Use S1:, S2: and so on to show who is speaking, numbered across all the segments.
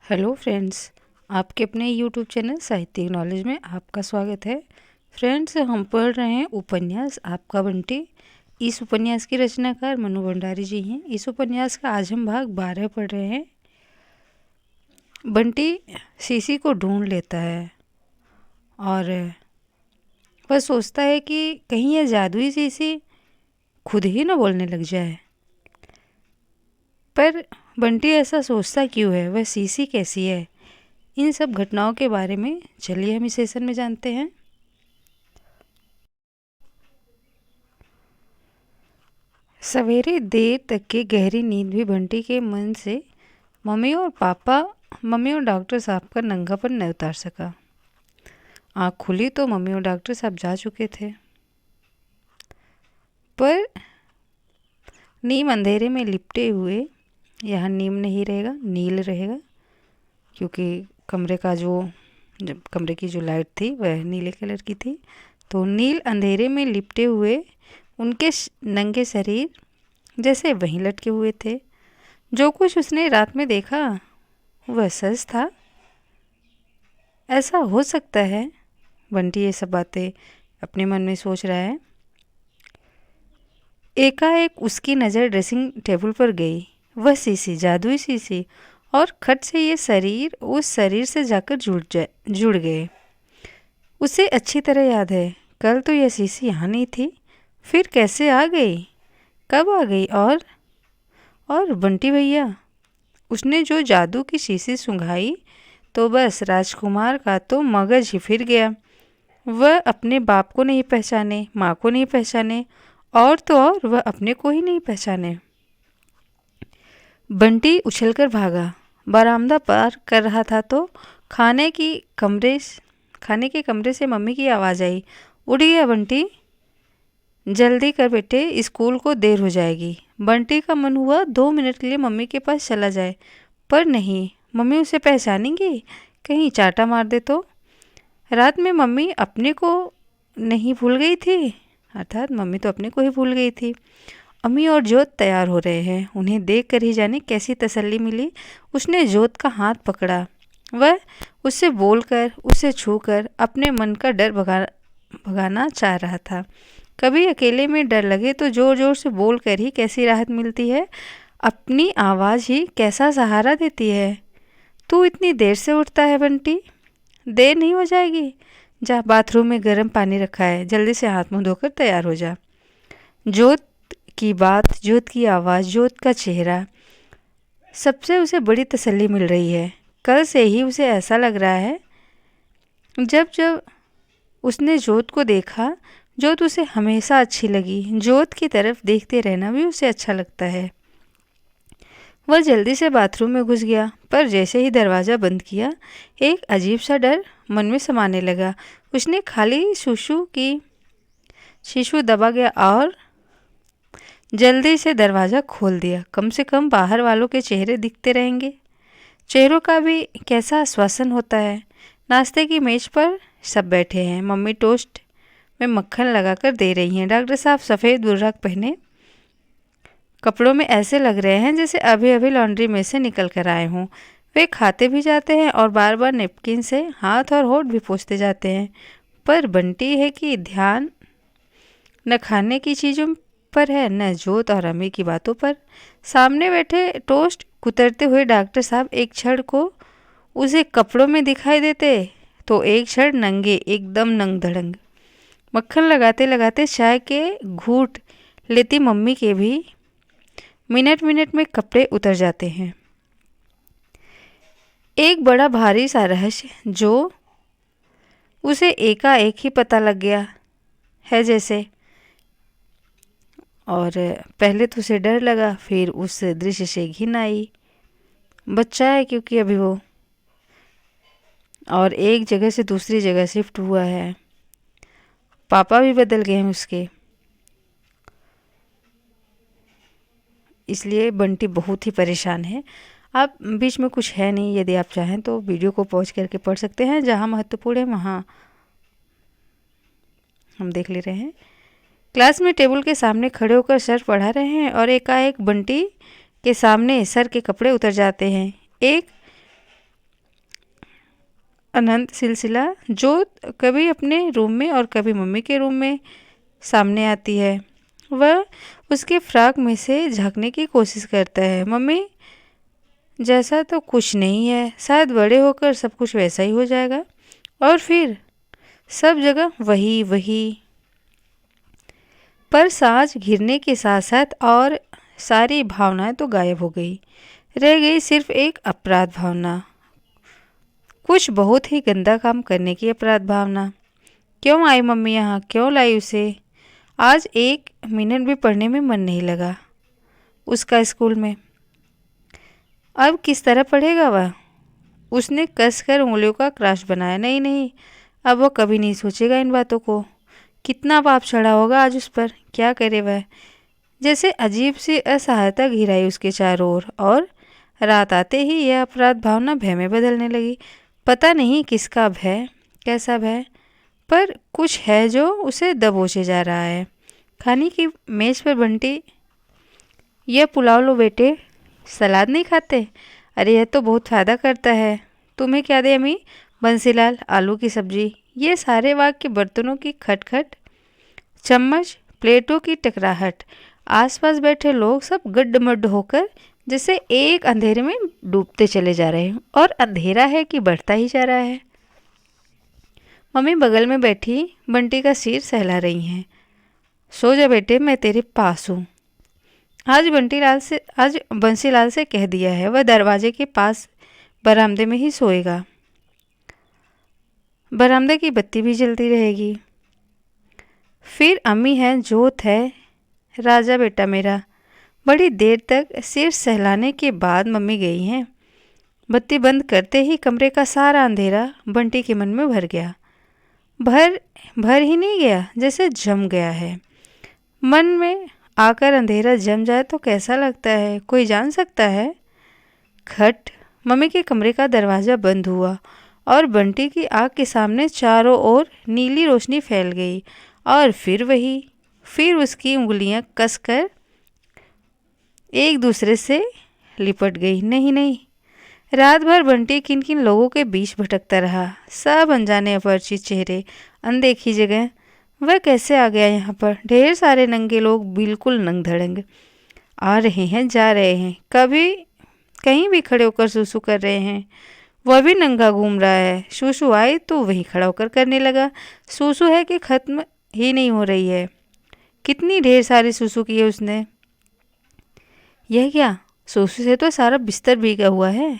S1: Hello friends, आपके अपने YouTube channel साहित्यिक नॉलेज में आपका स्वागत है। फ्रेंड्स, हम पढ़ रहे हैं उपन्यास आपका बंटी। इस उपन्यास की रचनाकार मनु भंडारी जी हैं। इस उपन्यास का आज हम भाग 12 पढ़ रहे हैं। बंटी सीसी को ढूंढ लेता है और वह सोचता है कि कहीं यह जादुई सीसी खुद ही न बोलने लग जाए। पर बंटी ऐसा सोचता क्यों है? वह सीसी कैसी है? इन सब घटनाओं के बारे में चलिए हम इस सेशन में जानते हैं। सवेरे देर तक की गहरी नींद भी बंटी के मन से मम्मी और डॉक्टर साहब का नंगापन न उतार सका। आँख खुली तो मम्मी और डॉक्टर साहब जा चुके थे, पर नीम अंधेरे में लिपटे हुए। यहाँ नीम नहीं रहेगा, नील रहेगा, क्योंकि कमरे की जो लाइट थी वह नीले कलर की थी। तो नील अंधेरे में लिपटे हुए उनके नंगे शरीर जैसे वहीं लटके हुए थे। जो कुछ उसने रात में देखा वह सच था। ऐसा हो सकता है? बंटी ये सब बातें अपने मन में सोच रहा है। एकाएक उसकी नज़र ड्रेसिंग टेबल पर गई। वह सीसी, जादुई सीसी, और खट से ये शरीर उस शरीर से जाकर जुड़ गए। उसे अच्छी तरह याद है, कल तो यह सीसी यहाँ नहीं थी, फिर कैसे आ गई, कब आ गई? और बंटी भैया, उसने जो जादू की शीशी सुंघाई तो बस राजकुमार का तो मगज ही फिर गया। वह अपने बाप को नहीं पहचाने, माँ को नहीं पहचाने, और तो और वह अपने को ही नहीं पहचाने। बंटी उछलकर भागा। बरामदा पार कर रहा था तो खाने के कमरे से मम्मी की आवाज़ आई। उठ गया बंटी, जल्दी कर बेटे, स्कूल को देर हो जाएगी। बंटी का मन हुआ 2 मिनट के लिए मम्मी के पास चला जाए, पर नहीं, मम्मी उसे पहचानेंगी, कहीं चाटा मार दे तो। रात में मम्मी अपने को नहीं भूल गई थी, अर्थात मम्मी तो अपने को ही भूल गई थी। अम्मी और जोत तैयार हो रहे हैं, उन्हें देख कर ही जाने कैसी तसल्ली मिली। उसने जोत का हाथ पकड़ा। वह उससे बोलकर, उसे छूकर अपने मन का डर भगाना चाह रहा था। कभी अकेले में डर लगे तो जोर जोर से बोल कर ही कैसी राहत मिलती है। अपनी आवाज़ ही कैसा सहारा देती है। तू इतनी देर से उठता है बंटी? देर नहीं हो जाएगी? जा, बाथरूम में गर्म पानी रखा है, जल्दी से हाथ मुंह धोकर तैयार हो जा। जोत की बात, जोत की आवाज़, जोत का चेहरा, सबसे उसे बड़ी तसल्ली मिल रही है। कल से ही उसे ऐसा लग रहा है, जब जब उसने जोत को देखा, जोत उसे हमेशा अच्छी लगी। जोत की तरफ देखते रहना भी उसे अच्छा लगता है। वह जल्दी से बाथरूम में घुस गया, पर जैसे ही दरवाज़ा बंद किया, एक अजीब सा डर मन में समाने लगा। उसने खाली शीशु दबा गया और जल्दी से दरवाज़ा खोल दिया। कम से कम बाहर वालों के चेहरे दिखते रहेंगे। चेहरों का भी कैसा आश्वासन होता है। नाश्ते की मेज पर सब बैठे हैं। मम्मी टोस्ट में मक्खन लगाकर दे रही हैं। डॉक्टर साहब सफ़ेद बुर्राक पहने कपड़ों में ऐसे लग रहे हैं जैसे अभी अभी लॉन्ड्री में से निकल कर आए हों। वे खाते भी जाते हैं और बार बार नेपकिन से हाथ और होंठ भी पोंछते जाते हैं, पर बंटी है कि ध्यान न खाने की चीज़ों पर है, न जोत और अम्मी की बातों पर। सामने बैठे टोस्ट कुतरते हुए डॉक्टर साहब एक क्षण को उसे कपड़ों में दिखाई देते तो एक क्षण नंगे, एकदम नंग धड़ंग। मक्खन लगाते लगाते चाय के घूंट लेती मम्मी के भी मिनट मिनट में कपड़े उतर जाते हैं। एक बड़ा भारी सा रहस्य जो उसे एकाएक ही पता लग गया है जैसे। और पहले तो उसे डर लगा, फिर उस दृश्य से घिन आई। बच्चा है क्योंकि अभी वो, और एक जगह से दूसरी जगह शिफ्ट हुआ है। पापा भी बदल गए हैं उसके। इसलिए बंटी बहुत ही परेशान है। आप बीच में कुछ है नहीं, यदि आप चाहें तो वीडियो को पॉज करके पढ़ सकते हैं। जहाँ महत्वपूर्ण है वहाँ हम देख ले रहे हैं। क्लास में टेबल के सामने खड़े होकर सर पढ़ा रहे हैं और एकाएक बंटी के सामने सर के कपड़े उतर जाते हैं। एक अनंत सिलसिला जो कभी अपने रूम में और कभी मम्मी के रूम में सामने आती है। वह उसके फ्रॉक में से झाँकने की कोशिश करता है। मम्मी जैसा तो कुछ नहीं है, शायद बड़े होकर सब कुछ वैसा ही हो जाएगा और फिर सब जगह वही वही। पर सांस घिरने के साथ साथ और सारी भावनाएं तो गायब हो गई। रह गई सिर्फ एक अपराध भावना, कुछ बहुत ही गंदा काम करने की अपराध भावना। क्यों आई मम्मी यहाँ, क्यों लाई उसे? आज 1 मिनट भी पढ़ने में मन नहीं लगा उसका स्कूल में। अब किस तरह पढ़ेगा वह? उसने कसकर उंगलियों का क्रॉस बनाया। नहीं नहीं, अब वो कभी नहीं सोचेगा इन बातों को। कितना पाप चढ़ा होगा आज उस पर, क्या करे वह। जैसे अजीब सी असहायता घिराई उसके चारों ओर और रात आते ही यह अपराध भावना भय में बदलने लगी। पता नहीं किसका भय, कैसा भय, पर कुछ है जो उसे दबोचे जा रहा है। खाने की मेज पर बंटी, यह पुलाव लो बेटे, सलाद नहीं खाते? अरे यह तो बहुत फ़ायदा करता है। तुम्हें क्या दे अम्मी? बंसीलाल, आलू की सब्जी। ये सारे वाक्य, बर्तनों की खटखट, चम्मच, प्लेटों की टकराहट, आसपास बैठे लोग सब गड्ढमड्ढ होकर जैसे एक अंधेरे में डूबते चले जा रहे हैं। और अंधेरा है कि बढ़ता ही जा रहा है। मम्मी बगल में बैठी बंटी का सिर सहला रही हैं। सो जा बेटे, मैं तेरे पास हूँ। आज बंसीलाल से कह दिया है, वह दरवाजे के पास बरामदे में ही सोएगा। बरामदे की बत्ती भी जलती रहेगी। फिर अम्मी है, जोत है, राजा बेटा मेरा। बड़ी देर तक सिर सहलाने के बाद मम्मी गई हैं। बत्ती बंद करते ही कमरे का सारा अंधेरा बंटी के मन में भर गया। भर ही नहीं गया, जैसे जम गया है। मन में आकर अंधेरा जम जाए तो कैसा लगता है, कोई जान सकता है? खट, मम्मी के कमरे का दरवाज़ा बंद हुआ और बंटी की आँख के सामने चारों ओर नीली रोशनी फैल गई। और फिर वही, फिर उसकी उंगलियां कसकर एक दूसरे से लिपट गई। नहीं नहीं, रात भर बंटी किन किन लोगों के बीच भटकता रहा। सब अनजाने अपरिचित चेहरे, अनदेखी जगह। वह कैसे आ गया यहाँ पर? ढेर सारे नंगे लोग, बिल्कुल नंग धड़ंग, आ रहे हैं, जा रहे हैं, कभी कहीं भी खड़े होकर सूसू कर रहे हैं। वह भी नंगा घूम रहा है। सूसू आई तो वही खड़ा होकर करने लगा। सूसू है कि खत्म ही नहीं हो रही है। कितनी ढेर सारी सूसू की है उसने। यह क्या, सूसू से तो सारा बिस्तर भीगा हुआ है।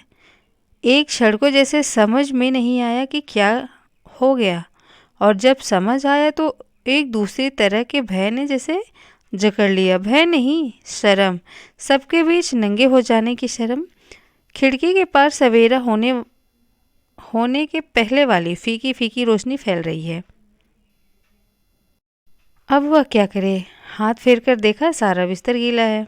S1: एक क्षण को जैसे समझ में नहीं आया कि क्या हो गया, और जब समझ आया तो एक दूसरी तरह के भय ने जैसे जकड़ लिया। भय नहीं, शर्म। सबके बीच नंगे हो जाने की शर्म। खिड़की के पार सवेरा होने के पहले वाली फीकी फीकी रोशनी फैल रही है। अब वह क्या करे? हाथ फेर कर देखा, सारा बिस्तर गीला है,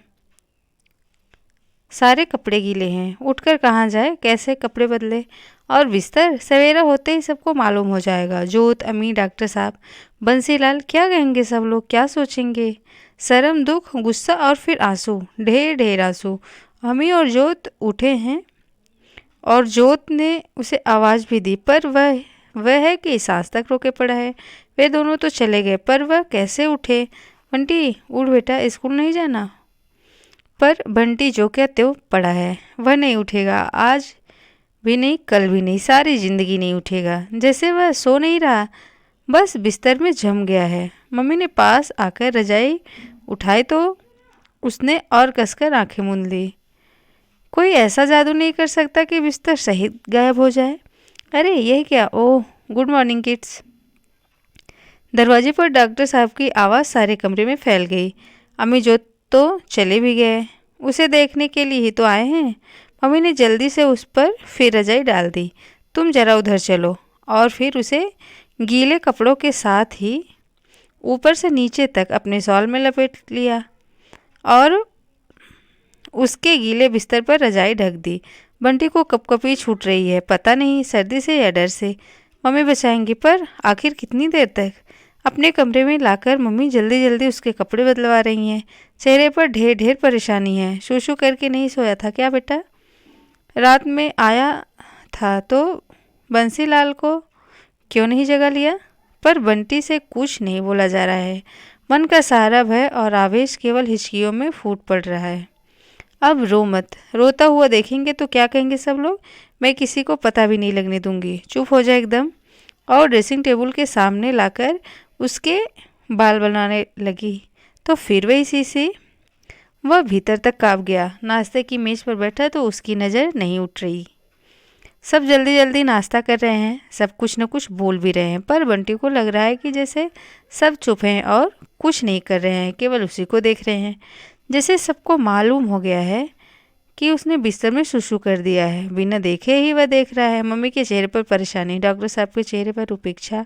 S1: सारे कपड़े गीले हैं। उठकर कहाँ जाए, कैसे कपड़े बदले? और बिस्तर सवेरा होते ही सबको मालूम हो जाएगा। जोत, अम्मी, डॉक्टर साहब, बंसीलाल, क्या कहेंगे सब लोग, क्या सोचेंगे? शर्म, दुख, गुस्सा और फिर आंसू, ढेर ढेर आंसू। अम्मी और जोत उठे हैं और जोत ने उसे आवाज़ भी दी, पर वह है कि सांस तक रोके पड़ा है। वे दोनों तो चले गए, पर वह कैसे उठे? बंटी उठ बेटा, स्कूल नहीं जाना। पर बंटी जो क्या त्यों पड़ा है, वह नहीं उठेगा। आज भी नहीं, कल भी नहीं, सारी जिंदगी नहीं उठेगा। जैसे वह सो नहीं रहा, बस बिस्तर में जम गया है। मम्मी ने पास आकर रजाई उठाई तो उसने और कसकर आंखें मूंद ली। कोई ऐसा जादू नहीं कर सकता कि बिस्तर सहित गायब हो जाए। अरे यह क्या? ओह, गुड मॉर्निंग किड्स। दरवाजे पर डॉक्टर साहब की आवाज़ सारे कमरे में फैल गई। अम्मी जो तो चले भी गए, उसे देखने के लिए ही तो आए हैं। मम्मी ने जल्दी से उस पर फिर रजाई डाल दी। तुम जरा उधर चलो। और फिर उसे गीले कपड़ों के साथ ही ऊपर से नीचे तक अपने शॉल में लपेट लिया और उसके गीले बिस्तर पर रजाई ढक दी। बंटी को कपकपी छूट रही है, पता नहीं सर्दी से या डर से। मम्मी बचाएंगी, पर आखिर कितनी देर तक? अपने कमरे में लाकर मम्मी जल्दी जल्दी उसके कपड़े बदलवा रही हैं। चेहरे पर ढेर ढेर परेशानी है। शूशू करके नहीं सोया था क्या बेटा? रात में आया था तो बंसीलाल को क्यों नहीं जगा लिया? पर बंटी से कुछ नहीं बोला जा रहा है। मन का सारा भय और आवेश केवल हिचकियों में फूट पड़ रहा है। अब रो मत, रोता हुआ देखेंगे तो क्या कहेंगे सब लोग। मैं किसी को पता भी नहीं लगने दूंगी। चुप हो जाए एकदम। और ड्रेसिंग टेबल के सामने लाकर उसके बाल बनाने लगी तो फिर वही सीसी। वह भीतर तक काँप गया। नाश्ते की मेज पर बैठा तो उसकी नज़र नहीं उठ रही। सब जल्दी जल्दी नाश्ता कर रहे हैं, सब कुछ न कुछ बोल भी रहे हैं, पर बंटी को लग रहा है कि जैसे सब चुप हैं और कुछ नहीं कर रहे हैं, केवल उसी को देख रहे हैं। जैसे सबको मालूम हो गया है कि उसने बिस्तर में सुसु कर दिया है। बिना देखे ही वह देख रहा है। मम्मी के चेहरे पर परेशानी, डॉक्टर साहब के चेहरे पर उपेक्षा,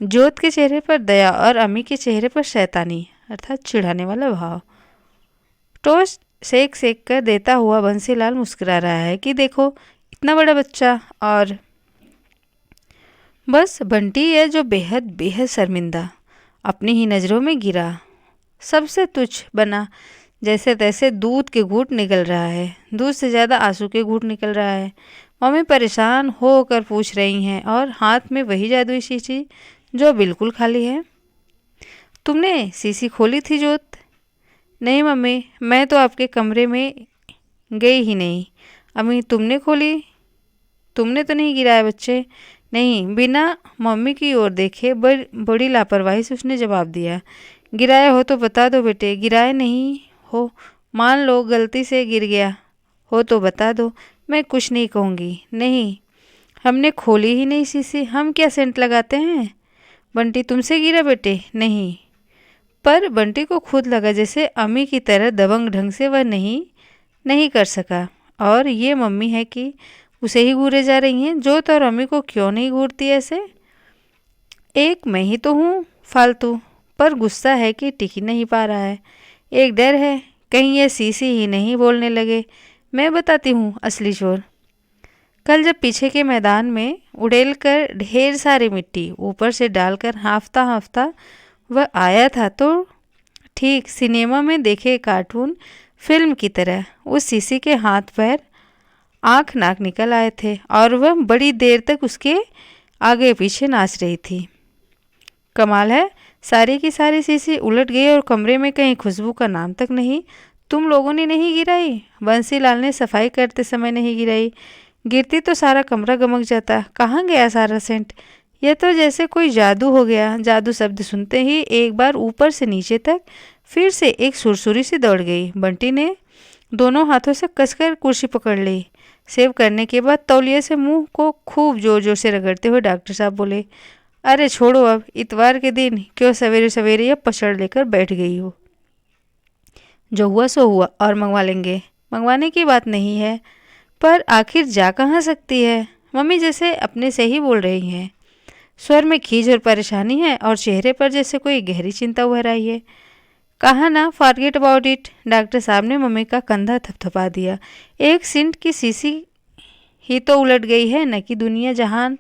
S1: जोत के चेहरे पर दया और अम्मी के चेहरे पर शैतानी अर्थात चिढ़ाने वाला भाव। टोस्ट सेक सेक कर देता हुआ बंसीलाल मुस्कुरा रहा है कि देखो इतना बड़ा बच्चा। और बस बंटी है जो बेहद बेहद शर्मिंदा, अपनी ही नज़रों में गिरा, सबसे तुच्छ बना। जैसे तैसे दूध के घूंट निकल रहा है, दूध से ज़्यादा आंसू के घूंट निकल रहा है। मम्मी परेशान होकर पूछ रही हैं और हाथ में वही जादुई शीशी जो बिल्कुल खाली है। तुमने शीशी खोली थी जोत? नहीं मम्मी, मैं तो आपके कमरे में गई ही नहीं। अम्मी तुमने खोली? तुमने तो नहीं गिराया बच्चे? नहीं। बिना मम्मी की ओर देखे बड़ी लापरवाही से उसने जवाब दिया। गिराया हो तो बता दो बेटे। गिराया नहीं हो, मान लो गलती से गिर गया हो तो बता दो, मैं कुछ नहीं कहूँगी। नहीं, हमने खोली ही नहीं शीशी, हम क्या सेंट लगाते हैं। बंटी तुमसे गिरा बेटे? नहीं। पर बंटी को खुद लगा जैसे अम्मी की तरह दबंग ढंग से वह नहीं कर सका। और ये मम्मी है कि उसे ही घूरे जा रही हैं। जोत और अम्मी को क्यों नहीं घूरती ऐसे? एक मैं ही तो हूँ फालतू, पर गुस्सा है कि टिक ही नहीं पा रहा है। एक डर है कहीं ये सीसी ही नहीं बोलने लगे। मैं बताती हूँ असली चोर। कल जब पीछे के मैदान में उड़ेल कर ढेर सारी मिट्टी ऊपर से डालकर हाँफता हाँफता वह आया था तो ठीक सिनेमा में देखे कार्टून फिल्म की तरह उस सीसी के हाथ पैर आँख नाक निकल आए थे और वह बड़ी देर तक उसके आगे पीछे नाच रही थी। कमाल है, सारी की सारी शीशी उलट गई और कमरे में कहीं खुशबू का नाम तक नहीं। तुम लोगों ने नहीं गिराई? बंसीलाल ने सफाई करते समय नहीं गिराई। गिरती तो सारा कमरा गमक जाता। कहाँ गया सारा सेंट? यह तो जैसे कोई जादू हो गया। जादू शब्द सुनते ही एक बार ऊपर से नीचे तक फिर से एक सुरसुरी सी दौड़ गई। बंटी ने दोनों हाथों से कसकर कुर्सी पकड़ ली। सेव करने के बाद तौलिए से मुंह को खूब जोर जोर से रगड़ते हुए डॉक्टर साहब बोले, अरे छोड़ो अब, इतवार के दिन क्यों सवेरे सवेरे यह पछड़ लेकर बैठ गई हो। जो हुआ सो हुआ और मंगवा लेंगे। मंगवाने की बात नहीं है, पर आखिर जा कहाँ सकती है। मम्मी जैसे अपने से ही बोल रही हैं। स्वर में खींच और परेशानी है और चेहरे पर जैसे कोई गहरी चिंता उभर आई है। कहा ना फॉरगेट अबाउट इट। डॉक्टर साहब ने मम्मी का कंधा थपथपा दिया। एक सेंट की शीशी ही तो उलट गई है, न कि दुनिया जहान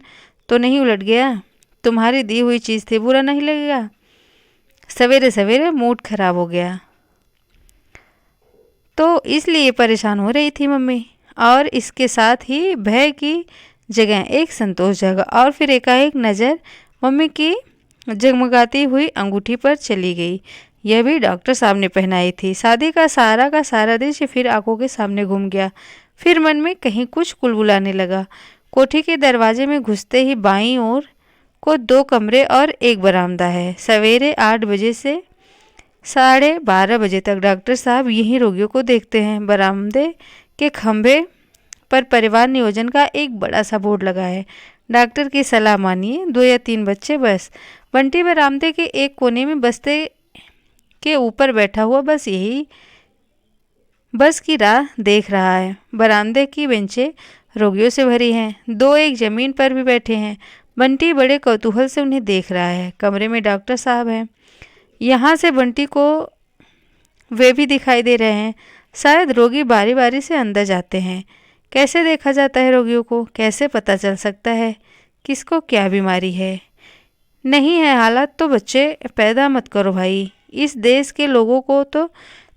S1: तो नहीं उलट गया। तुम्हारी दी हुई चीज़ थी, बुरा नहीं लगेगा। सवेरे सवेरे मूड खराब हो गया तो इसलिए परेशान हो रही थी मम्मी। और इसके साथ ही भय की जगह एक संतोष जगा और फिर एकाएक नज़र मम्मी की जगमगाती हुई अंगूठी पर चली गई। यह भी डॉक्टर साहब ने पहनाई थी। शादी का सारा दृश्य फिर आंखों के सामने घूम गया। फिर मन में कहीं कुछ कुलबुलाने लगा। कोठी के दरवाजे में घुसते ही बाईं ओर को 2 कमरे और एक बरामदा है। सवेरे 8 बजे से 12:30 बजे तक डॉक्टर साहब यहीं रोगियों को देखते हैं। बरामदे के खंभे पर परिवार नियोजन का एक बड़ा सा बोर्ड लगा है। डॉक्टर की सलाह मानिए, 2 या 3 बच्चे बस। बंटी बरामदे के एक कोने में बस्ते के ऊपर बैठा हुआ बस की राह देख रहा है। बरामदे की बेंचें रोगियों से भरी हैं। 2 एक जमीन पर भी बैठे हैं। बंटी बड़े कौतूहल से उन्हें देख रहा है। कमरे में डॉक्टर साहब हैं। यहाँ से बंटी को वे भी दिखाई दे रहे हैं। शायद रोगी बारी बारी से अंदर जाते हैं। कैसे देखा जाता है रोगियों को? कैसे पता चल सकता है किसको क्या बीमारी है? नहीं है हालत तो बच्चे पैदा मत करो भाई। इस देश के लोगों को तो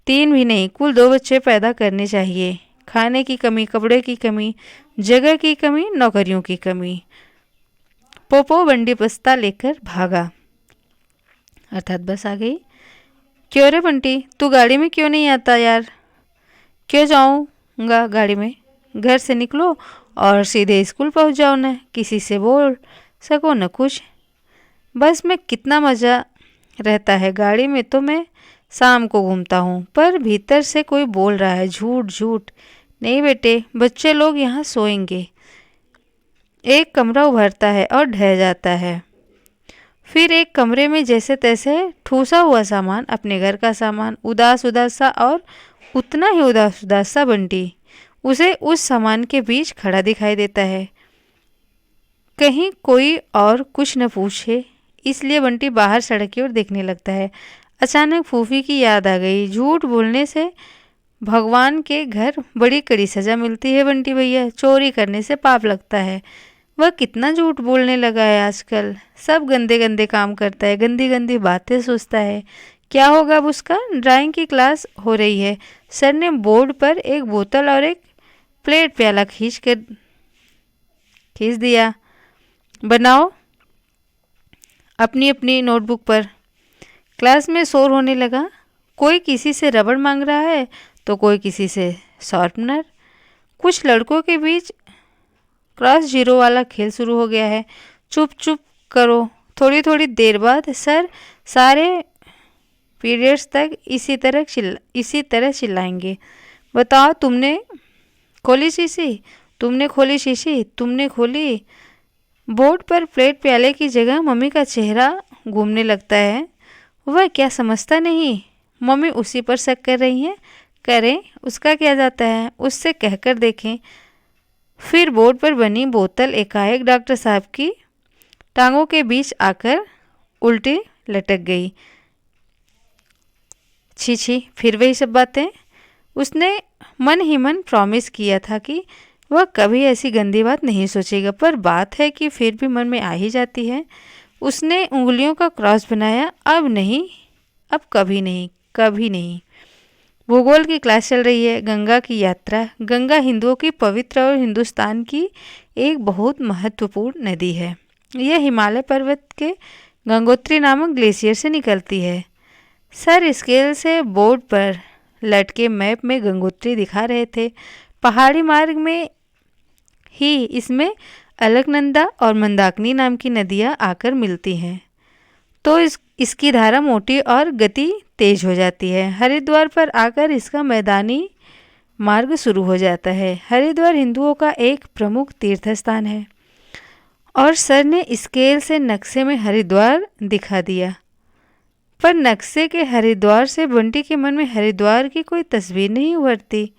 S1: 3 भी नहीं, कुल 2 बच्चे पैदा करने चाहिए। खाने की कमी, कपड़े की कमी, जगह की कमी, नौकरियों की कमी। पोपो बंटी बस्ता लेकर भागा, अर्थात बस आ गई। क्यों रे बंटी, तू गाड़ी में क्यों नहीं आता यार? क्यों जाऊंगा गाड़ी में, घर से निकलो और सीधे स्कूल पहुंच जाओ, न किसी से बोल सको न कुछ। बस में कितना मज़ा रहता है, गाड़ी में तो मैं शाम को घूमता हूँ। पर भीतर से कोई बोल रहा है, झूठ झूठ। नहीं बेटे, बच्चे लोग यहाँ सोएंगे। एक कमरा उभरता है और ढह जाता है। फिर एक कमरे में जैसे तैसे ठूसा हुआ सामान, अपने घर का सामान, उदास उदास सा और उतना ही उदास उदास सा बंटी उसे उस सामान के बीच खड़ा दिखाई देता है। कहीं कोई और कुछ न पूछे, इसलिए बंटी बाहर सड़क की ओर देखने लगता है। अचानक फूफी की याद आ गई। झूठ बोलने से भगवान के घर बड़ी कड़ी सजा मिलती है बंटी भैया, चोरी करने से पाप लगता है। वह कितना झूठ बोलने लगा है आजकल, सब गंदे गंदे काम करता है, गंदी गंदी बातें सोचता है। क्या होगा अब उसका? ड्राइंग की क्लास हो रही है, सर ने बोर्ड पर एक बोतल और एक प्लेट प्याला खींच दिया। बनाओ अपनी अपनी नोटबुक पर। क्लास में शोर होने लगा। कोई किसी से रबड़ मांग रहा है तो कोई किसी से शार्पनर। कुछ लड़कों के बीच क्रॉस जीरो वाला खेल शुरू हो गया है। चुप चुप करो, थोड़ी थोड़ी देर बाद सर सारे पीरियड्स तक इसी तरह चिल्लाएंगे। बताओ, तुमने खोली शीशी, तुमने खोली शीशी, तुमने खोली। बोर्ड पर प्लेट प्याले की जगह मम्मी का चेहरा घूमने लगता है। वह क्या समझता नहीं, मम्मी उसी पर शक कर रही हैं। करें, उसका क्या जाता है, उससे कहकर देखें। फिर बोर्ड पर बनी बोतल एकाएक डॉक्टर साहब की टांगों के बीच आकर उल्टी लटक गई। छी छी, फिर वही सब बातें। उसने मन ही मन प्रॉमिस किया था कि वह कभी ऐसी गंदी बात नहीं सोचेगा, पर बात है कि फिर भी मन में आ ही जाती है। उसने उंगलियों का क्रॉस बनाया। अब नहीं, अब कभी नहीं, कभी नहीं। भूगोल की क्लास चल रही है, गंगा की यात्रा। गंगा हिंदुओं की पवित्र और हिंदुस्तान की एक बहुत महत्वपूर्ण नदी है। यह हिमालय पर्वत के गंगोत्री नामक ग्लेशियर से निकलती है। सर स्केल से बोर्ड पर लटके मैप में गंगोत्री दिखा रहे थे। पहाड़ी मार्ग में ही इसमें अलकनंदा और मंदाकिनी नाम की नदियाँ आकर मिलती हैं, तो इसकी धारा मोटी और गति तेज हो जाती है। हरिद्वार पर आकर इसका मैदानी मार्ग शुरू हो जाता है। हरिद्वार हिंदुओं का एक प्रमुख तीर्थ स्थान है। और सर ने स्केल से नक्शे में हरिद्वार दिखा दिया, पर नक्शे के हरिद्वार से बंटी के मन में हरिद्वार की कोई तस्वीर नहीं उभरती।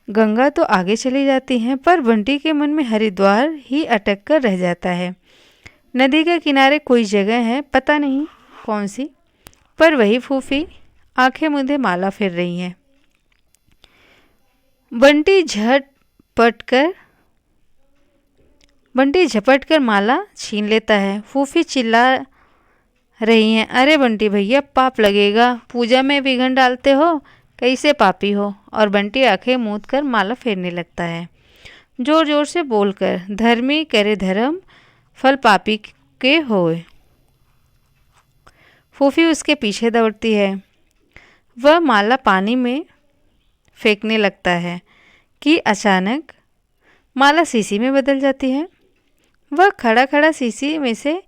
S1: गंगा तो आगे चली जाती हैं, पर बंटी के मन में हरिद्वार ही अटक कर रह जाता है। नदी के किनारे कोई जगह है, पता नहीं कौन सी, पर वही फूफी आंखें मूंदे माला फेर रही हैं। बंटी झपट कर माला छीन लेता है। फूफी चिल्ला रही हैं, अरे बंटी भैया, पाप लगेगा, पूजा में विघ्न डालते हो, कैसे पापी हो। और बंटी आंखें मूंद कर माला फेरने लगता है, जोर जोर से बोलकर, धर्मी करे धर्म, फल पापी के होए। फूफी उसके पीछे दौड़ती है। वह माला पानी में फेंकने लगता है कि अचानक माला शीशी में बदल जाती है। वह खड़ा खड़ा शीशी में से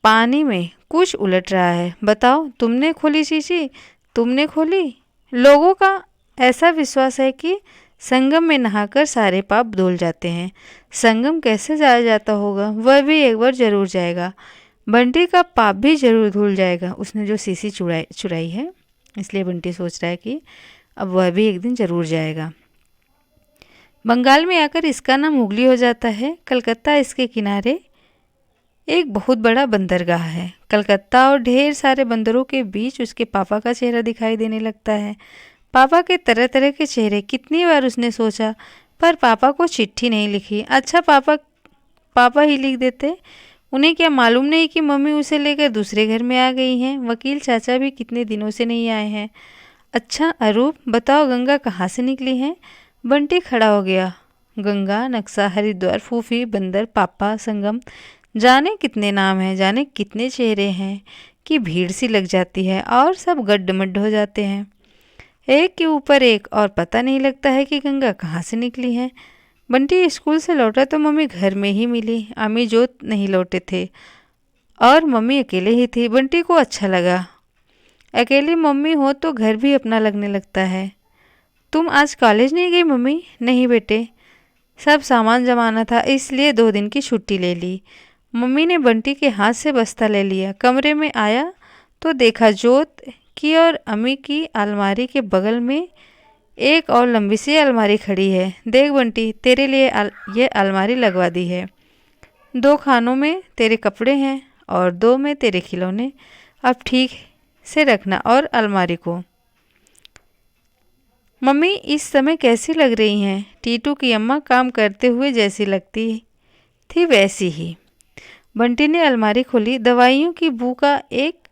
S1: पानी में कुछ उलट रहा है। बताओ, तुमने खोली शीशी, तुमने खोली। लोगों का ऐसा विश्वास है कि संगम में नहाकर सारे पाप धुल जाते हैं। संगम कैसे जाया जाता होगा, वह भी एक बार जरूर जाएगा। बंटी का पाप भी जरूर धुल जाएगा। उसने जो शीशी चुराई है, इसलिए बंटी सोच रहा है कि अब वह भी एक दिन जरूर जाएगा। बंगाल में आकर इसका नाम हुगली हो जाता है। कलकत्ता इसके किनारे एक बहुत बड़ा बंदरगाह है। कलकत्ता और ढेर सारे बंदरों के बीच उसके पापा का चेहरा दिखाई देने लगता है। पापा के तरह तरह के चेहरे, कितनी बार उसने सोचा, पर पापा को चिट्ठी नहीं लिखी। अच्छा, पापा ही लिख देते। उन्हें क्या मालूम नहीं कि मम्मी उसे लेकर दूसरे घर में आ गई हैं। वकील चाचा भी कितने दिनों से नहीं आए हैं। अच्छा अरूप, बताओ गंगा कहाँ से निकली है? बंटी खड़ा हो गया। गंगा, नक्शा, हरिद्वार, फूफी, बंदर, पापा, संगम, जाने कितने नाम हैं, जाने कितने चेहरे हैं कि भीड़ सी लग जाती है और सब गड्ढ-मड्ढ हो जाते हैं, एक के ऊपर एक, और पता नहीं लगता है कि गंगा कहाँ से निकली है। बंटी स्कूल से लौटा तो मम्मी घर में ही मिली। अम्मी जोत नहीं लौटे थे और मम्मी अकेले ही थी। बंटी को अच्छा लगा, अकेली मम्मी हो तो घर भी अपना लगने लगता है। तुम आज कॉलेज नहीं गई मम्मी? नहीं बेटे, सब सामान जमाना था इसलिए 2 दिन की छुट्टी ले ली। मम्मी ने बंटी के हाथ से बस्ता ले लिया। कमरे में आया तो देखा जोत की और अम्मी की अलमारी के बगल में एक और लंबी सी अलमारी खड़ी है। देख बंटी, तेरे लिए ये अलमारी लगवा दी है। 2 खानों में तेरे कपड़े हैं और 2 में तेरे खिलौने। अब ठीक से रखना और अलमारी को। मम्मी इस समय कैसी लग रही हैं? टीटू की अम्मा काम करते हुए जैसी लगती थी वैसी ही। बंटी ने अलमारी खोली। दवाइयों की बू का एक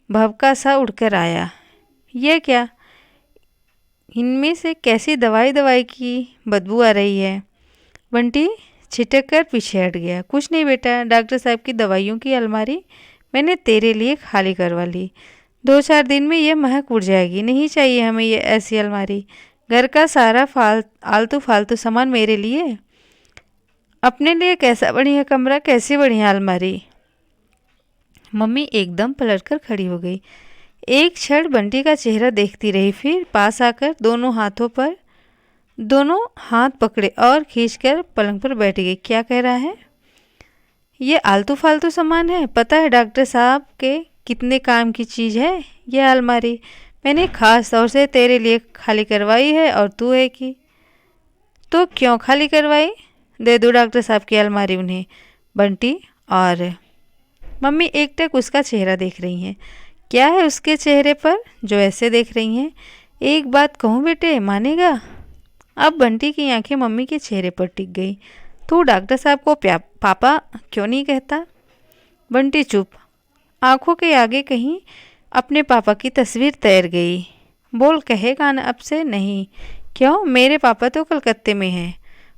S1: भभका सा उड़कर आया। यह क्या? इनमें से कैसी दवाई दवाई की बदबू आ रही है? बंटी छिटक कर पीछे हट गया। कुछ नहीं बेटा, डॉक्टर साहब की दवाइयों की अलमारी मैंने तेरे लिए खाली करवा ली। 2-4 दिन में ये महक उड़ जाएगी। नहीं चाहिए हमें ये ऐसी अलमारी। घर का सारा आलतू फालतू सामान मेरे लिए, अपने लिए कैसा बढ़िया कमरा, कैसी बढ़िया अलमारी। मम्मी एकदम पलटकर खड़ी हो गई। एक क्षण बंटी का चेहरा देखती रही, फिर पास आकर दोनों हाथ पकड़े और खींचकर पलंग पर बैठ गई। क्या कह रहा है? ये आलतू फालतू सामान है? पता है डॉक्टर साहब के कितने काम की चीज़ है यह अलमारी? मैंने खास तौर से तेरे लिए खाली करवाई है और तू है कि तो क्यों खाली करवाई? दे दो डॉक्टर साहब की अलमारी उन्हें। बंटी और मम्मी एकटक उसका चेहरा देख रही हैं। क्या है उसके चेहरे पर जो ऐसे देख रही हैं? एक बात कहूँ बेटे, मानेगा? अब बंटी की आंखें मम्मी के चेहरे पर टिक गई। तू डॉक्टर साहब को पापा क्यों नहीं कहता? बंटी चुप। आंखों के आगे कहीं अपने पापा की तस्वीर तैर गई। बोल, कहेगा ना अब से? नहीं। क्यों? मेरे पापा तो कलकत्ते में हैं।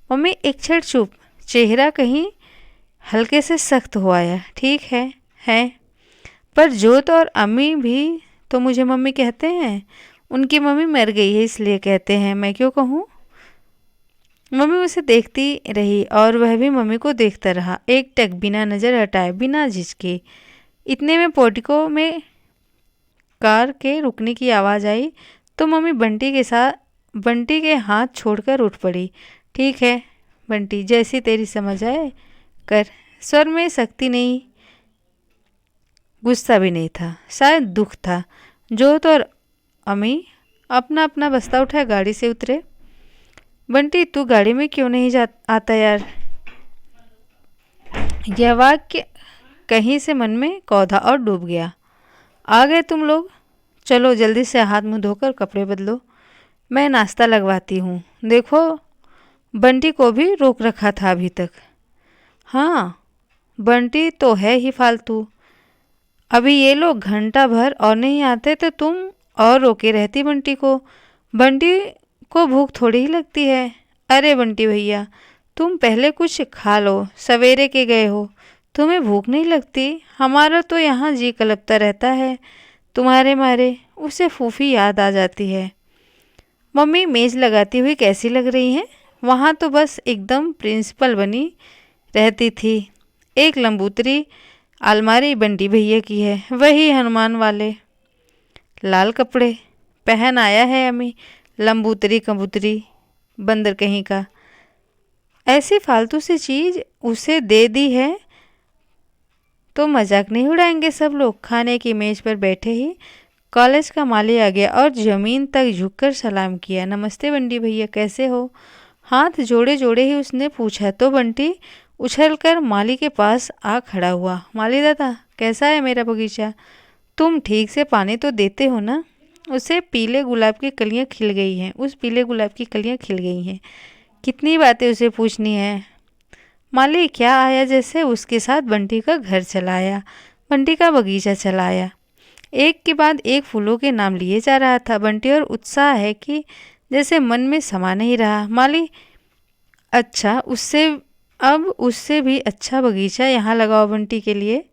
S1: मम्मी एक क्षण चुप, चेहरा कहीं हल्के से सख्त हो आया। ठीक है, पर जोत और अम्मी भी तो मुझे मम्मी कहते हैं। उनकी मम्मी मर गई है इसलिए कहते हैं, मैं क्यों कहूँ? मम्मी उसे देखती रही और वह भी मम्मी को देखता रहा, एकटक, बिना नज़र हटाए, बिना झिझके। इतने में पोर्टिको में कार के रुकने की आवाज़ आई तो मम्मी बंटी के हाथ छोड़कर उठ पड़ी। ठीक है बंटी, जैसी तेरी समझ आए कर। स्वर में सख्ती नहीं, गुस्सा भी नहीं था, शायद दुख था। जोत और अम्मी अपना अपना बस्ता उठा गाड़ी से उतरे। बंटी, तू गाड़ी में क्यों नहीं आता यार? यह वाक्य कहीं से मन में कौधा और डूब गया। आ गए तुम लोग? चलो जल्दी से हाथ मुंह धोकर कपड़े बदलो, मैं नाश्ता लगवाती हूँ। देखो, बंटी को भी रोक रखा था अभी तक। हाँ, बंटी तो है ही फालतू। अभी ये लोग घंटा भर और नहीं आते तो तुम और रोके रहती बंटी को। बंटी को भूख थोड़ी ही लगती है। अरे बंटी भैया, तुम पहले कुछ खा लो, सवेरे के गए हो, तुम्हें भूख नहीं लगती? हमारा तो यहाँ जी कलपता रहता है तुम्हारे मारे। उसे फूफी याद आ जाती है। मम्मी मेज़ लगाती हुई कैसी लग रही हैं? वहाँ तो बस एकदम प्रिंसिपल बनी रहती थी। एक लंबूतरी अलमारी बंटी भैया की है, वही हनुमान वाले लाल कपड़े पहन आया है अम्मी। लंबूतरी कबूतरी बंदर कहीं का, ऐसी फालतू सी चीज़ उसे दे दी है तो मजाक नहीं उड़ाएंगे सब लोग। खाने की मेज़ पर बैठे ही कॉलेज का माली आ गया और ज़मीन तक झुककर सलाम किया। नमस्ते बंटी भैया, कैसे हो? हाथ जोड़े जोड़े ही उसने पूछा तो बंटी उछलकर माली के पास आ खड़ा हुआ। माली दादा, कैसा है मेरा बगीचा? तुम ठीक से पानी तो देते हो ना? उसे पीले गुलाब की कलियां खिल गई हैं, उस पीले गुलाब की कलियां खिल गई हैं। कितनी बातें उसे पूछनी है। माली क्या आया जैसे उसके साथ बंटी का घर चलाया, बंटी का बगीचा चलाया। एक के बाद एक फूलों के नाम लिए जा रहा था। बंटी और उत्साह है कि जैसे मन में समा नहीं रहा। माली, अच्छा, उससे अब उससे भी अच्छा बगीचा यहाँ लगाओ बंटी के लिए।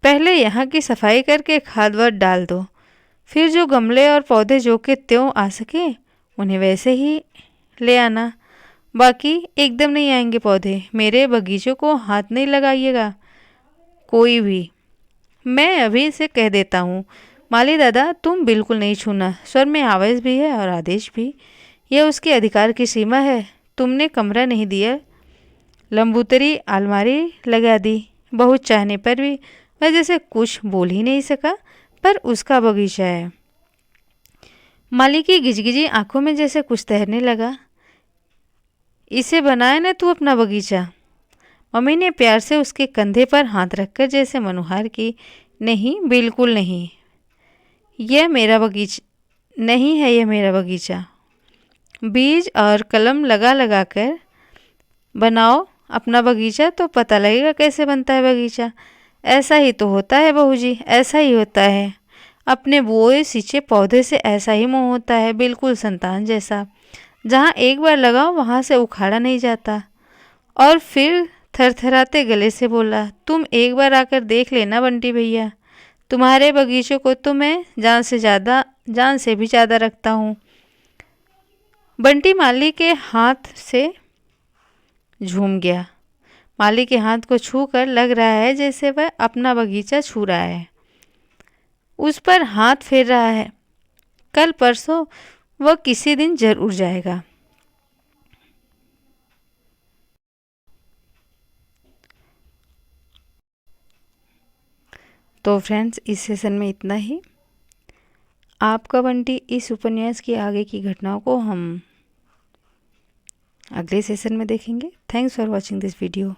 S1: पहले यहाँ की सफाई करके खाद वाद डाल दो, फिर जो गमले और पौधे जो के त्यों आ सके उन्हें वैसे ही ले आना। बाकी एकदम नहीं आएंगे पौधे। मेरे बगीचों को हाथ नहीं लगाइएगा कोई भी, मैं अभी से कह देता हूँ। माली दादा तुम बिल्कुल नहीं छूना। स्वर में आवाज़ भी है और आदेश भी। यह उसके अधिकार की सीमा है। तुमने कमरा नहीं दिया, लंबूतरी अलमारी लगा दी। बहुत चाहने पर भी वह जैसे कुछ बोल ही नहीं सका, पर उसका बगीचा है। माली की गिजगिजी आंखों में जैसे कुछ तैरने लगा। इसे बनाया ना तू अपना बगीचा। मम्मी ने प्यार से उसके कंधे पर हाथ रखकर जैसे मनुहार की। नहीं, बिल्कुल नहीं, यह मेरा बगीचा नहीं है, यह मेरा बगीचा। बीज और कलम लगा लगा कर बनाओ अपना बगीचा तो पता लगेगा कैसे बनता है बगीचा। ऐसा ही तो होता है बहू जी, ऐसा ही होता है। अपने बोए सींचे पौधे से ऐसा ही मोह होता है, बिल्कुल संतान जैसा। जहाँ एक बार लगाओ वहाँ से उखाड़ा नहीं जाता। और फिर थरथराते गले से बोला, तुम एक बार आकर देख लेना बंटी भैया, तुम्हारे बगीचों को तो मैं जान से भी ज़्यादा रखता हूँ। बंटी माली के हाथ से झूम गया। माली के हाथ को छूकर लग रहा है जैसे वह अपना बगीचा छू रहा है, उस पर हाथ फेर रहा है। कल परसों वह किसी दिन जरूर जाएगा। तो फ्रेंड्स, इस सेशन में इतना ही। आपका बंटी इस उपन्यास की आगे की घटनाओं को हम अगले सेशन में देखेंगे। Thanks for watching this video.